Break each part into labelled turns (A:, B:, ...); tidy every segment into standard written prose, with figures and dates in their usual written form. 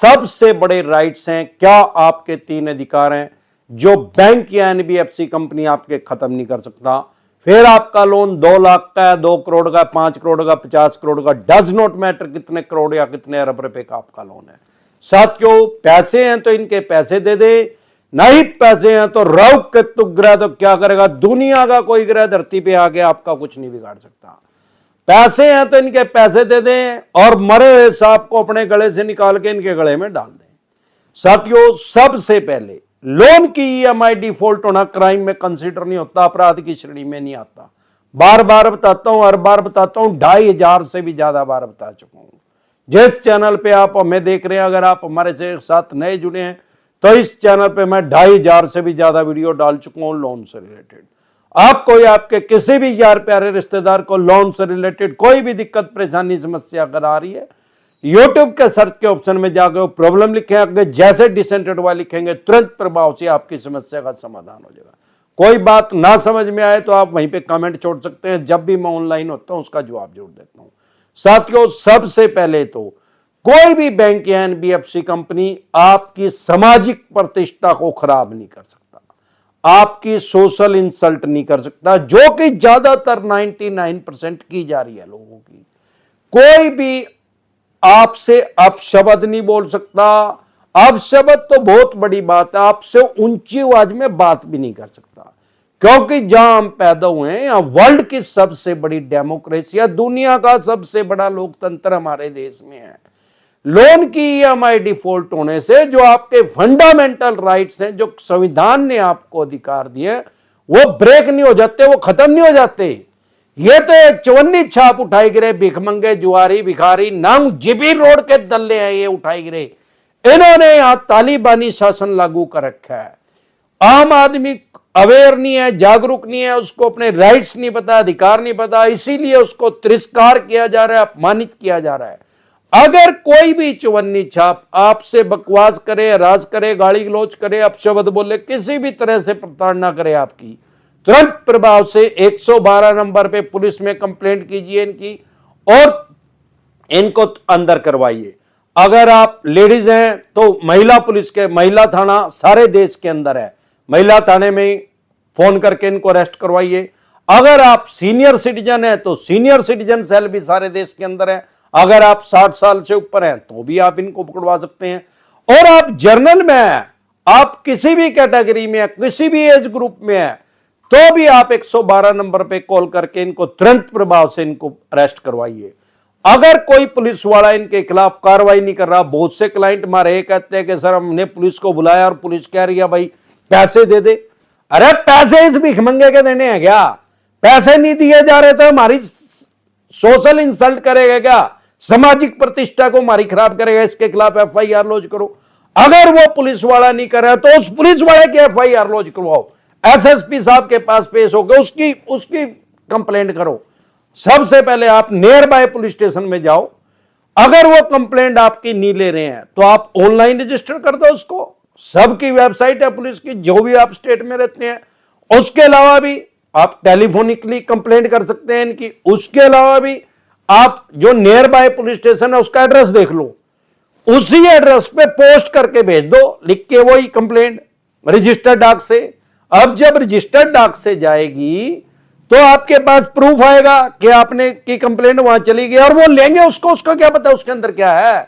A: सबसे बड़े राइट्स हैं। क्या आपके 3 अधिकार हैं जो बैंक या एनबीएफसी कंपनी आपके खत्म नहीं कर सकता। फिर आपका लोन 2 लाख का है, 2 करोड़ का, 5 करोड़ का, 50 करोड़ का, डज नॉट मैटर कितने करोड़ या कितने अरब रुपए का आपका लोन है। साथियों, पैसे हैं तो इनके पैसे दे दे, नहीं पैसे हैं तो रौक के तुक ग्रह तो क्या करेगा, दुनिया का कोई ग्रह धरती पे आके आपका कुछ नहीं बिगाड़ सकता। पैसे हैं तो इनके पैसे दे दें और मरे हुए सांप को अपने गले से निकाल के इनके गले में डाल दें। साथियों, सबसे पहले लोन की ईएमआई डिफॉल्ट होना क्राइम में कंसीडर नहीं होता, अपराध की श्रेणी में नहीं आता। बार बार बताता हूं, हर बार बताता हूं, 2500 से भी ज्यादा बार बता चुका हूं। जिस चैनल पे आप हमें देख रहे हैं, अगर आप हमारे से साथ नए जुड़े हैं तो इस चैनल पे मैं 2500 से भी ज्यादा वीडियो डाल चुका हूं लोन से रिलेटेड। आपको या आपके किसी भी यार प्यारे रिश्तेदार को लोन से रिलेटेड कोई भी दिक्कत परेशानी समस्या अगर आ रही है, यूट्यूब के सर्च के ऑप्शन में जाकर वो प्रॉब्लम लिखेंगे, जैसे डिसेंटेड वाले लिखेंगे तुरंत प्रभाव से आपकी समस्या का समाधान हो जाएगा। कोई बात ना समझ में आए तो आप वहीं पे कमेंट छोड़ सकते हैं, जब भी मैं ऑनलाइन होता हूं उसका जवाब जरूर देता हूं। साथियों, सबसे पहले तो कोई भी बैंक या एनबीएफसी कंपनी आपकी सामाजिक प्रतिष्ठा को खराब नहीं कर सकता, आपकी सोशल इंसल्ट नहीं कर सकता, जो कि ज्यादातर 99% की जा रही है लोगों की। कोई भी आपसे अपशब्द नहीं बोल सकता, अपशब्द तो बहुत बड़ी बात है, आपसे ऊंची आवाज में बात भी नहीं कर सकता, क्योंकि जहां हम पैदा हुए हैं, यहां वर्ल्ड की सबसे बड़ी डेमोक्रेसी है, दुनिया का सबसे बड़ा लोकतंत्र हमारे देश में है। लोन की ईएमआई डिफॉल्ट होने से जो आपके फंडामेंटल राइट्स हैं, जो संविधान ने आपको अधिकार दिए, वो ब्रेक नहीं हो जाते, वो खत्म नहीं हो जाते। ये तो एक चवन्नी छाप उठाई गिरे, भिखमंगे, जुआरी, भिखारी, नंग जिबी रोड के दल्ले हैं ये उठाई गिरे। इन्होंने यहां तालिबानी शासन लागू कर रखा है। आम आदमी अवेयर नहीं है, जागरूक नहीं है, उसको अपने राइट्स नहीं पता, अधिकार नहीं पता, इसीलिए उसको तिरस्कार किया जा रहा है, अपमानित किया जा रहा है। अगर कोई भी चवन्नी छाप आपसे बकवास करे, राज करे, गाली गलौज करे, अपशब्द बोले, किसी भी तरह से प्रताड़ना करे आपकी, तुरंत प्रभाव से 112 नंबर पे पुलिस में कंप्लेंट कीजिए इनकी और इनको अंदर करवाइए। अगर आप लेडीज हैं तो महिला पुलिस के महिला थाना सारे देश के अंदर है, महिला थाने में फोन करके इनको अरेस्ट करवाइए। अगर आप सीनियर सिटीजन हैं तो सीनियर सिटीजन सेल भी सारे देश के अंदर है। अगर आप 60 साल से ऊपर हैं तो भी आप इनको पकड़वा सकते हैं। और आप जर्नल में हैं, आप किसी भी कैटेगरी में है, किसी भी एज ग्रुप में है, तो भी आप 112 नंबर पे कॉल करके इनको तुरंत प्रभाव से इनको अरेस्ट करवाइए। अगर कोई पुलिस वाला इनके खिलाफ कार्रवाई नहीं कर रहा, बहुत से क्लाइंट हमारे कहते हैं कि सर हमने पुलिस को बुलाया और पुलिस कह रही है भाई पैसे दे दे। अरे पैसे इस भिखमंगे के देने हैं क्या? पैसे नहीं दिए जा रहे तो हमारी सोशल इंसल्ट करेगा क्या? सामाजिक प्रतिष्ठा को हमारी खराब करेगा, इसके खिलाफ एफआईआर लॉन्च करो। अगर वो पुलिस वाला नहीं कर रहा तो उस पुलिस वाले की एफआईआर लॉन्च करवाओ, एसएसपी साहब के पास पेश होकर उसकी कंप्लेंट करो। सबसे पहले आप नियर बाय पुलिस स्टेशन में जाओ। अगर वो कंप्लेंट आपकी नहीं ले रहे हैं तो आप ऑनलाइन रजिस्टर कर दो उसको, सबकी वेबसाइट है पुलिस की, जो भी आप स्टेट में रहते हैं। उसके अलावा भी आप टेलीफोनिकली कंप्लेंट कर सकते हैं इनकी। उसके अलावा भी आप जो नियर बाय पुलिस स्टेशन है उसका एड्रेस देख लो, उसी एड्रेस पे पोस्ट करके भेज दो, लिख के वही कंप्लेंट रजिस्टर्ड डाक से। अब जब रजिस्टर्ड डाक से जाएगी तो आपके पास प्रूफ आएगा कि आपने की कंप्लेंट वहां चली गई, और वो लेंगे उसको, उसका क्या पता उसके अंदर क्या है,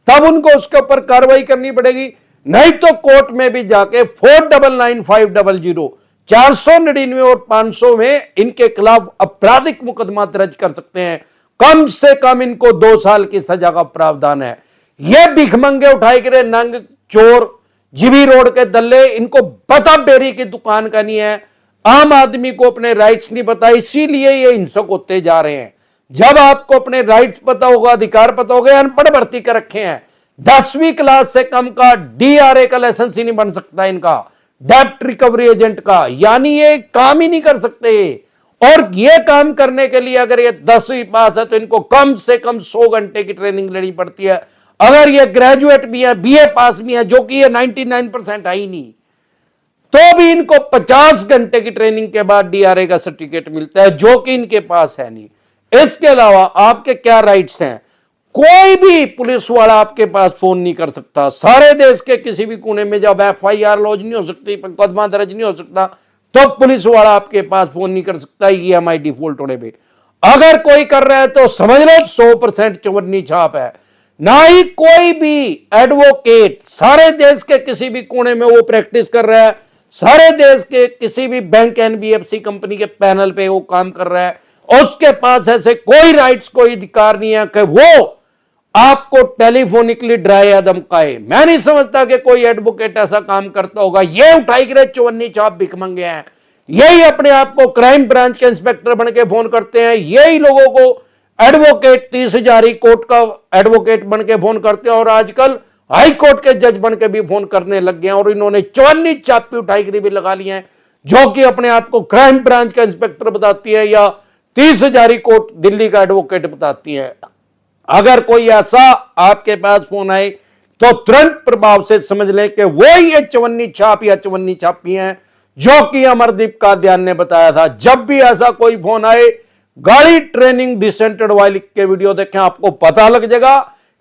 A: तब उनको उसके ऊपर कार्रवाई करनी पड़ेगी। नहीं तो कोर्ट में भी जाके 499500 499 और 500 में इनके खिलाफ आपराधिक मुकदमा दर्ज कर सकते हैं। कम से कम इनको 2 साल की सजा का प्रावधान है। ये भिखमंगे उठाए गिरे नंग चोर जीबी रोड के दल्ले, इनको पता बेरी की दुकान का नहीं है, आम आदमी को अपने राइट्स नहीं पता, इसीलिए ये हिंसक होते जा रहे हैं। जब आपको अपने राइट्स पता होगा, अधिकार पता होगा, अनपढ़ भर्ती कर रखे हैं, 10वीं क्लास से कम का डीआरए का लाइसेंस ही नहीं बन सकता इनका, डेप्ट रिकवरी एजेंट का, यानी ये काम ही नहीं कर सकते। और ये काम करने के लिए अगर ये 10वीं पास है तो इनको कम से कम 100 घंटे की ट्रेनिंग लेनी पड़ती है। अगर ये ग्रेजुएट भी है, बीए पास भी है, जो कि ये 99% है ही नहीं, तो भी इनको 50 घंटे की ट्रेनिंग के बाद डीआरए का सर्टिफिकेट मिलता है, जो कि इनके पास है नहीं। इसके अलावा आपके क्या राइट्स हैं? कोई भी पुलिस वाला आपके पास फोन नहीं कर सकता। सारे देश के किसी भी कोने में जब FIR लॉन्च नहीं हो सकती, मुकदमा दर्ज नहीं हो सकता, तो पुलिस वाला आपके पास फोन नहीं कर सकता EMI डिफॉल्ट होने पे। अगर कोई कर रहा है तो समझ लो 100% चवन्नी छाप है। ना ही कोई भी एडवोकेट सारे देश के किसी भी कोने में वो प्रैक्टिस कर रहा है, सारे देश के किसी भी बैंक NBFC कंपनी के पैनल पे वो काम कर रहा है, उसके पास ऐसे कोई राइट्स, कोई अधिकार नहीं है कि वो आपको टेलीफोनिकली डराए या धमकाए। मैं नहीं समझता कि कोई एडवोकेट ऐसा काम करता होगा। ये उठाई करे चवन्नी छाप भिखमंगे हैं, यही अपने आप को क्राइम ब्रांच के इंस्पेक्टर बन के फोन करते हैं, यही लोगों को एडवोकेट 30,000 कोर्ट का एडवोकेट बन के फोन करते हैं, और आजकल हाई कोर्ट के जज बन के भी फोन करने लग गए हैं, और इन्होंने चवन्नी छाप भी उठाई करी भी लगा ली है, जो कि अपने आप को क्राइम ब्रांच का इंस्पेक्टर बताती है या 30,000 कोर्ट दिल्ली का एडवोकेट बताती है। अगर कोई ऐसा आपके पास फोन आए तो तुरंत प्रभाव से समझ लें कि वो ये चवन्नी छाप या चवन्नी छापी हैं, जो कि अमरदीप कादियान ने बताया था। जब भी ऐसा कोई फोन आए, गाड़ी ट्रेनिंग डिसेंटेड वाई लिख के वीडियो देखें, आपको पता लग जाएगा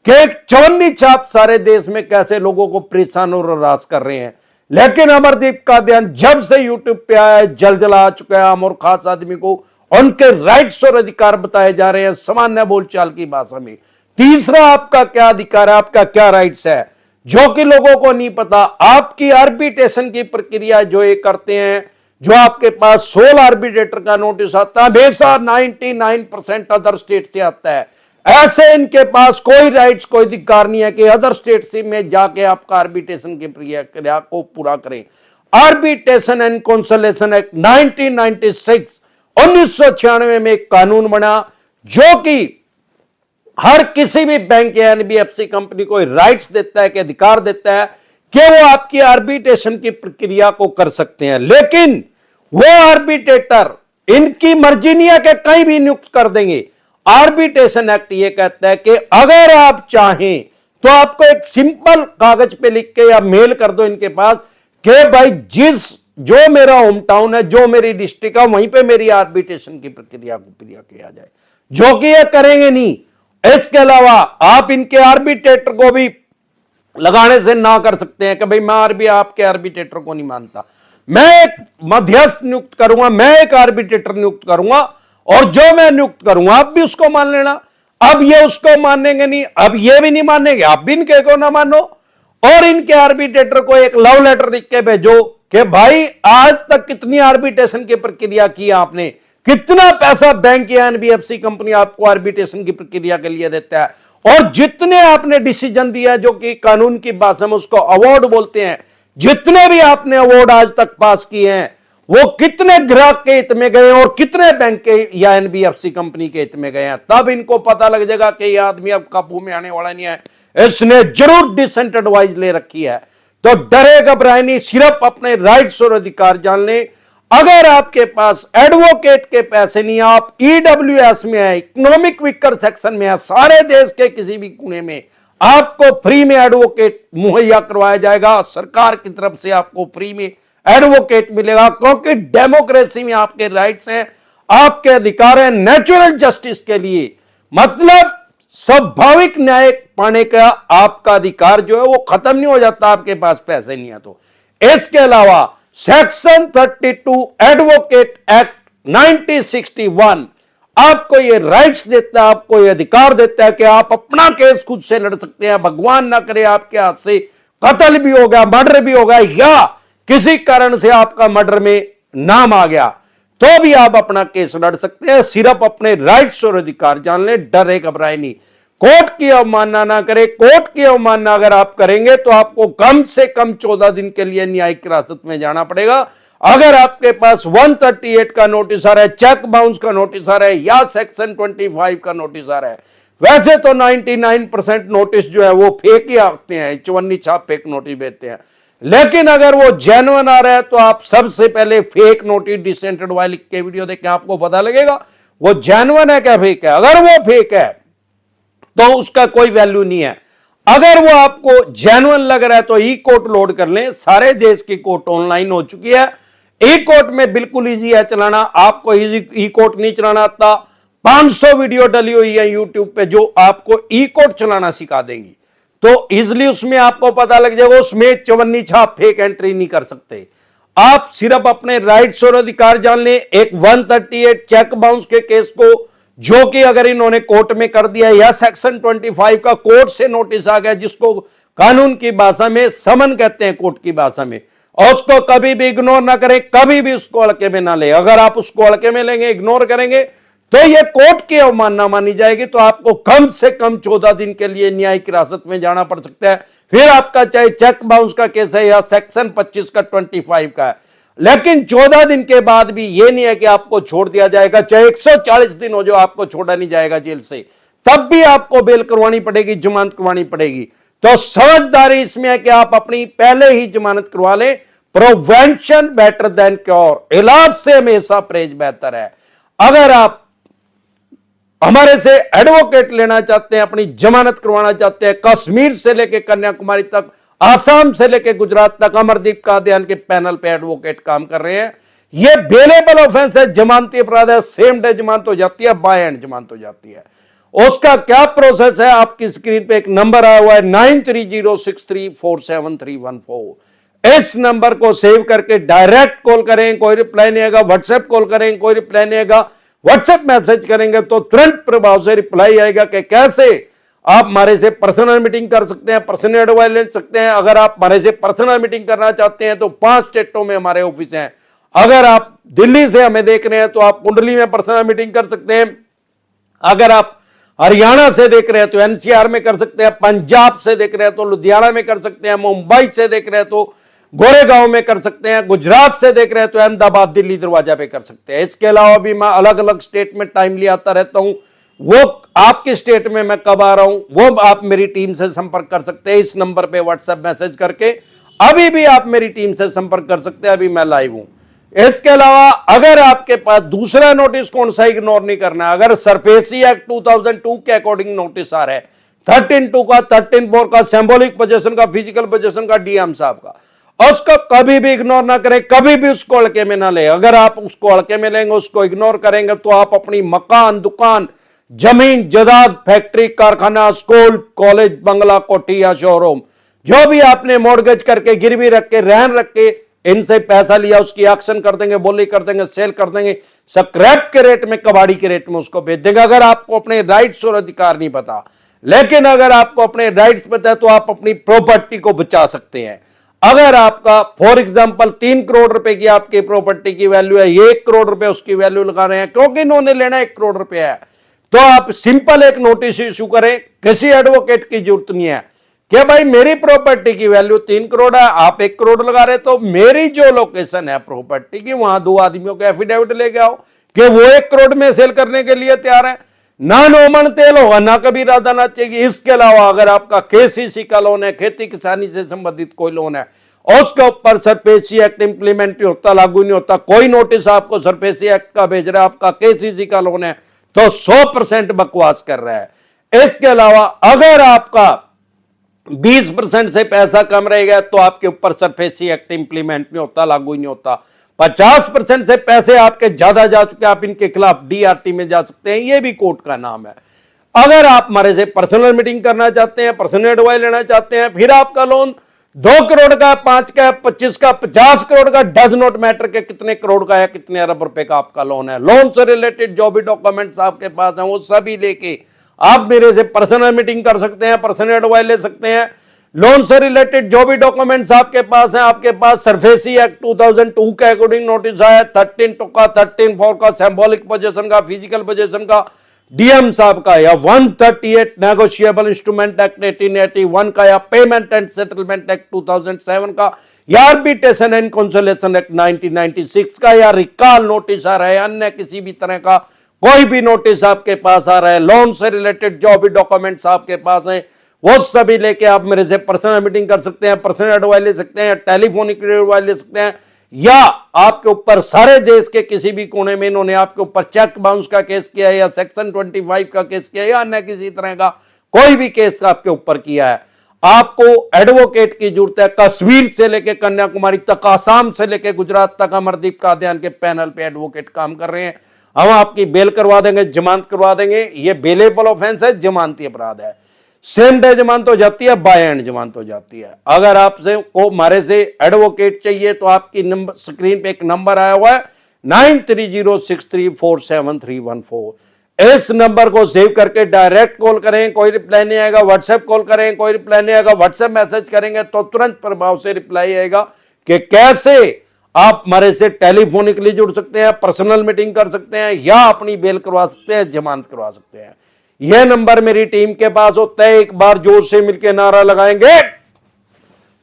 A: कि एक चवन्नी छाप सारे देश में कैसे लोगों को परेशान और हरास कर रहे हैं। लेकिन अमरदीप कादियान जब से यूट्यूब पे आया है, जलजला आ चुका है। आम और खास आदमी को उनके राइट्स और अधिकार बताए जा रहे हैं सामान्य बोलचाल की भाषा में। तीसरा, आपका क्या अधिकार है, आपका क्या राइट्स है, जो कि लोगों को नहीं पता। आपकी आर्बिट्रेशन की प्रक्रिया जो ये करते हैं, जो आपके पास सोल आर्बिट्रेटर का नोटिस आता है, हमेशा 99% अदर स्टेट से आता है। ऐसे इनके पास कोई राइट्स, कोई अधिकार नहीं है कि अदर स्टेट से में जाके आपका आर्बिट्रेशन की प्रक्रिया को पूरा करें। आर्बिट्रेशन एंड कंसोलिडेशन एक्ट 1996 में एक कानून बना, जो कि हर किसी भी बैंक या NBFC कंपनी को राइट्स देता है, कि अधिकार देता है कि वो आपकी आर्बिट्रेशन की प्रक्रिया को कर सकते हैं। लेकिन वो आर्बिट्रेटर इनकी मर्जी नहीं है कि कहीं भी नियुक्त कर देंगे। आर्बिट्रेशन एक्ट ये कहता है कि अगर आप चाहें तो आपको एक सिंपल कागज पे लिख के या मेल कर दो इनके पास कि भाई जो मेरा होम टाउन है, जो मेरी डिस्ट्रिक्ट है, वहीं पे मेरी आर्बिट्रेशन की प्रक्रिया को पूरा किया जाए, जो कि ये करेंगे नहीं। इसके अलावा आप इनके आर्बिट्रेटर को भी लगाने से ना कर सकते हैं कि भाई मैं आपके आर्बिट्रेटर को नहीं मानता, मैं एक मध्यस्थ नियुक्त करूंगा, मैं एक आर्बिट्रेटर नियुक्त करूंगा, और जो मैं नियुक्त करूंगा आप भी उसको मान लेना। अब ये उसको मानेंगे नहीं, अब ये भी नहीं मानेंगे, आप भी इनके को ना मानो, और इनके आर्बिट्रेटर को एक लव लेटर लिख के भेजो कि भाई आज तक कितनी आर्बिट्रेशन की प्रक्रिया की आपने, कितना पैसा बैंक या NBFC कंपनी आपको आर्बिट्रेशन की प्रक्रिया के लिए देता है, और जितने आपने डिसीजन दिया जो कि कानून की भाषा में उसको अवार्ड बोलते हैं, जितने भी आपने अवार्ड आज तक पास किए हैं, वो कितने ग्राहक के हित में गए और कितने बैंक के या NBFC कंपनी के हित में गए हैं। तब इनको पता लग जाएगा कि यह आदमी अब काबू में आने वाला नहीं है, इसने जरूर डिसेंट एडवाइस ले रखी है। तो डरे घबराए नहीं, सिर्फ अपने राइट्स और अधिकार जान ले। अगर आपके पास एडवोकेट के पैसे नहीं, आप EWS में है, इकोनॉमिक वीकर सेक्शन में है, सारे देश के किसी भी कोने में आपको फ्री में एडवोकेट मुहैया करवाया जाएगा। सरकार की तरफ से आपको फ्री में एडवोकेट मिलेगा, क्योंकि डेमोक्रेसी में आपके राइट्स हैं, आपके अधिकार हैं। नेचुरल जस्टिस के लिए मतलब स्वाभाविक न्याय पाने का आपका अधिकार जो है वो खत्म नहीं हो जाता, आपके पास पैसे नहीं है तो। इसके अलावा सेक्शन 32 एडवोकेट एक्ट 1961 आपको ये राइट्स देता है, आपको ये अधिकार देता है कि आप अपना केस खुद से लड़ सकते हैं। भगवान ना करे आपके हाथ से कत्ल भी हो गया, मर्डर भी हो गया, या किसी कारण से आपका मर्डर में नाम आ गया, तो भी आप अपना केस लड़ सकते हैं। सिर्फ अपने राइट्स और अधिकार जान ले, डरे घबराए नहीं। कोर्ट की अवमानना ना करें। कोर्ट की अवमानना अगर आप करेंगे तो आपको कम से कम 14 दिन के लिए न्यायिक हिरासत में जाना पड़ेगा। अगर आपके पास 138 का नोटिस आ रहा है, चेक बाउंस का नोटिस आ रहा है, या सेक्शन 25 का नोटिस आ रहा है, वैसे तो 99% नोटिस जो है वो फेक ही आते हैं, चवन्नी छाप फेक नोटिस भेजते हैं। लेकिन अगर वो जेन्युइन आ रहा है तो आप सबसे पहले फेक नोटिस डिसेंटेड वाई लिख के वीडियो देखें, आपको पता लगेगा वो जेन्युइन है क्या फेक है। अगर वो फेक है तो उसका कोई वैल्यू नहीं है। अगर वो आपको जेन्युइन लग रहा है तो ई कोर्ट लोड कर लें। सारे देश की कोर्ट ऑनलाइन हो चुकी है। ई कोर्ट में बिल्कुल इजी है चलाना। आपको ई कोर्ट नहीं चलाना आता, 500 वीडियो डली हुई है यूट्यूब पे जो आपको ई कोड चलाना सिखा देंगी, तो इजिली उसमें आपको पता लग जाएगा। उसमें चवन्नी छाप फेक एंट्री नहीं कर सकते। आप सिर्फ अपने राइट्स और अधिकार जान लें। एक 138 चेक बाउंस के केस को, जो कि अगर इन्होंने कोर्ट में कर दिया, या सेक्शन 25 का कोर्ट से नोटिस आ गया, जिसको कानून की भाषा में समन कहते हैं, कोर्ट की भाषा में, और उसको कभी भी इग्नोर ना करें, कभी भी उसको हल्के में ना ले। अगर आप उसको हल्के में लेंगे, इग्नोर करेंगे, तो यह कोर्ट की अवमानना मानी जाएगी। तो आपको कम से कम 14 दिन के लिए न्यायिक हिरासत में जाना पड़ सकता है। फिर आपका चाहे चेक बाउंस का केस है या सेक्शन 25 का 25 का है, लेकिन 14 दिन के बाद भी यह नहीं है कि आपको छोड़ दिया जाएगा। चाहे 140 दिन हो जो आपको छोड़ा नहीं जाएगा जेल से, तब भी आपको बेल करवानी पड़ेगी, जमानत करवानी पड़ेगी। तो समझदारी इसमें है कि आप अपनी पहले ही जमानत करवा लें। प्रिवेंशन बेटर देन क्योर, इलाज से हमेशा परहेज बेहतर है। अगर आप हमारे से एडवोकेट लेना चाहते हैं, अपनी जमानत करवाना चाहते हैं, कश्मीर से लेकर कन्याकुमारी तक, आसाम से लेकर गुजरात तक, अमरदीप कादियान के पैनल पे एडवोकेट काम कर रहे हैं। ये बेलेबल ऑफेंस है, जमानती अपराध है, सेम डे जमानत हो जाती है, बाय एंड जमानत हो जाती है। उसका क्या प्रोसेस है, आपकी स्क्रीन पे एक नंबर आया हुआ है 9306347314। इस नंबर को सेव करके डायरेक्ट कॉल करें, कोई रिप्लाई नहीं आएगा। व्हाट्सएप कॉल करें, कोई रिप्लाई नहीं आएगा। व्हाट्सएप मैसेज करेंगे तो तुरंत प्रभाव से रिप्लाई आएगा कि कैसे आप हमारे से पर्सनल मीटिंग कर सकते हैं, पर्सनल एडवाइस ले सकते हैं। अगर आप हमारे से पर्सनल मीटिंग करना चाहते हैं तो 5 स्टेटों में हमारे ऑफिस हैं। अगर आप दिल्ली से हमें देख रहे हैं तो आप कुंडली में पर्सनल मीटिंग कर सकते हैं। अगर आप हरियाणा से देख रहे हैं तो एनसीआर में कर सकते हैं, पंजाब से देख रहे हैं तो लुधियाना में कर सकते हैं, मुंबई से देख रहे हैं तो गोरेगांव में कर सकते हैं, गुजरात से देख रहे हैं तो अहमदाबाद, दिल्ली दरवाजा पे कर सकते हैं। इसके अलावा भी मैं अलग अलग स्टेट में टाइमली आता रहता हूं। वो आपके स्टेट में मैं कब आ रहा हूं वो आप मेरी टीम से संपर्क कर सकते हैं। इस नंबर पे व्हाट्सएप मैसेज करके अभी भी आप मेरी टीम से संपर्क कर सकते हैं। अभी मैं लाइव हूं। इसके अलावा अगर आपके पास दूसरा नोटिस कौन सा इग्नोर नहीं करना, अगर सरफेसी एक्ट 2002 के अकॉर्डिंग नोटिस आ रहा है, 13(2) का, 13(4) का, सिंबॉलिक पोजीशन का, फिजिकल पोजीशन का, डीएम साहब का, उसको कभी भी इग्नोर ना करें, कभी भी उसको हल्के में ना ले। अगर आप उसको हल्के में लेंगे, उसको इग्नोर करेंगे, तो आप अपनी मकान, दुकान, जमीन जायदाद, फैक्ट्री, कारखाना, स्कूल, कॉलेज, बंगला, कोठी या शोरूम, जो भी आपने मॉर्गेज करके, गिरवी रख के, रहन रख के इनसे पैसा लिया, उसकी एक्शन कर देंगे, बोली कर देंगे, सेल कर देंगे, स्क्रैप के रेट में, कबाड़ी के रेट में उसको बेच देंगे। अगर आपको अपने राइट्स और अधिकार नहीं पता, लेकिन अगर आपको अपने राइट्स पता है तो आप अपनी प्रॉपर्टी को बचा सकते हैं। अगर आपका फॉर एग्जांपल 3 करोड़ रुपए की आपकी प्रॉपर्टी की वैल्यू है, 1 करोड़ रुपए उसकी वैल्यू लगा रहे हैं, क्योंकि इन्होंने लेना 1 करोड़ रुपए है, तो आप सिंपल एक नोटिस इशू करें, किसी एडवोकेट की जरूरत नहीं है कि भाई मेरी प्रॉपर्टी की वैल्यू 3 करोड़ है, आप 1 करोड़ लगा रहे, तो मेरी जो लोकेशन है प्रॉपर्टी की, वहां 2 आदमियों के एफिडेविट लेके आओ कि वो 1 करोड़ में सेल करने के लिए तैयार है। ना नोमन तेल होगा, ना कभी राधा नाचेगी। इसके अलावा अगर आपका केसीसी का लोन है, खेती किसानी से संबंधित कोई लोन है, उसके ऊपर सरफेसी एक्ट इंप्लीमेंट नहीं होता, लागू नहीं होता, कोई नोटिस आपको सरफेसी एक्ट का भेज रहा है, आपका केसीसी का लोन है, तो 100% बकवास कर रहा है। इसके अलावा अगर आपका 20% से पैसा कम रहेगा तो आपके ऊपर सरफेसी एक्ट इंप्लीमेंट नहीं होता, लागू नहीं होता। 50% से पैसे आपके ज्यादा जा चुके, आप इनके खिलाफ डीआरटी में जा सकते हैं, यह भी कोर्ट का नाम है। अगर आप हमारे से पर्सनल मीटिंग करना चाहते हैं, पर्सनल एडवाइस लेना चाहते हैं, फिर आपका लोन 2 करोड़ का, 5 का, 25 का, 50 करोड़ का, डज नॉट मैटर के कितने करोड़ का है, कितने अरब रुपए का आपका लोन है, लोन से रिलेटेड जो भी डॉक्यूमेंट्स आपके पास हैं वो सभी लेके आप मेरे से पर्सनल मीटिंग कर सकते हैं, पर्सनल एडवाइस ले सकते हैं। लोन से रिलेटेड जो भी डॉक्यूमेंट्स आपके पास हैं, आपके पास सरफेसी एक्ट 2002 के अकॉर्डिंग नोटिस आया, 13(2) का, 13(4) का, सिंबॉलिक पोजीशन का, फिजिकल पोजीशन का, डीएम साहब का, या 138 नेगोशिएबल इंस्ट्रूमेंट एक्ट 1881 का, या पेमेंट एंड सेटलमेंट एक्ट 2007 का, या आर्बिट्रेशन एंड कंसोलिडेशन एक्ट 1996 का, या रिकॉल नोटिस आ रहा है, अन्य किसी भी तरह का कोई भी नोटिस आपके पास आ रहा है, लोन से रिलेटेड जो भी डॉक्यूमेंट्स आपके पास हैं वो सभी लेके आप मेरे से पर्सनल मीटिंग कर सकते हैं, पर्सनल एडवाइस ले सकते हैं, टेलीफोनिक एडवाइस ले सकते हैं, या आपके ऊपर सारे देश के किसी भी कोने में इन्होंने आपके ऊपर चेक बाउंस का केस किया है, या सेक्शन 25 का केस किया है, या अन्य किसी तरह का कोई भी केस आपके ऊपर किया है, आपको एडवोकेट की जरूरत है। कश्मीर से लेकर कन्याकुमारी तक, आसाम से लेकर गुजरात तक, अमरदीप कादियान के पैनल पे एडवोकेट काम कर रहे हैं। हम आपकी बेल करवा देंगे, जमानत करवा देंगे। ये बेलेबल ऑफेंस है, जमानती अपराध है। सेम डे जमानत हो जाती है, बाय एंड जमानत हो जाती है। अगर आपसे को हमारे से एडवोकेट चाहिए तो आपकी नंबर स्क्रीन पे एक नंबर आया हुआ है 9306347314। इस नंबर को सेव करके डायरेक्ट कॉल करें, कोई रिप्लाई नहीं आएगा। व्हाट्सएप कॉल करें, कोई रिप्लाई नहीं आएगा। व्हाट्सएप मैसेज करेंगे तो तुरंत प्रभाव से रिप्लाई आएगा कि कैसे आप हमारे से टेलीफोनिकली जुड़ सकते हैं, पर्सनल मीटिंग कर सकते हैं, या अपनी बेल करवा सकते हैं, जमानत करवा सकते हैं। यह नंबर मेरी टीम के पास होता है। एक बार जोर से मिलकर नारा लगाएंगे,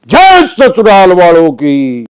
A: जय ससुराल वालों की।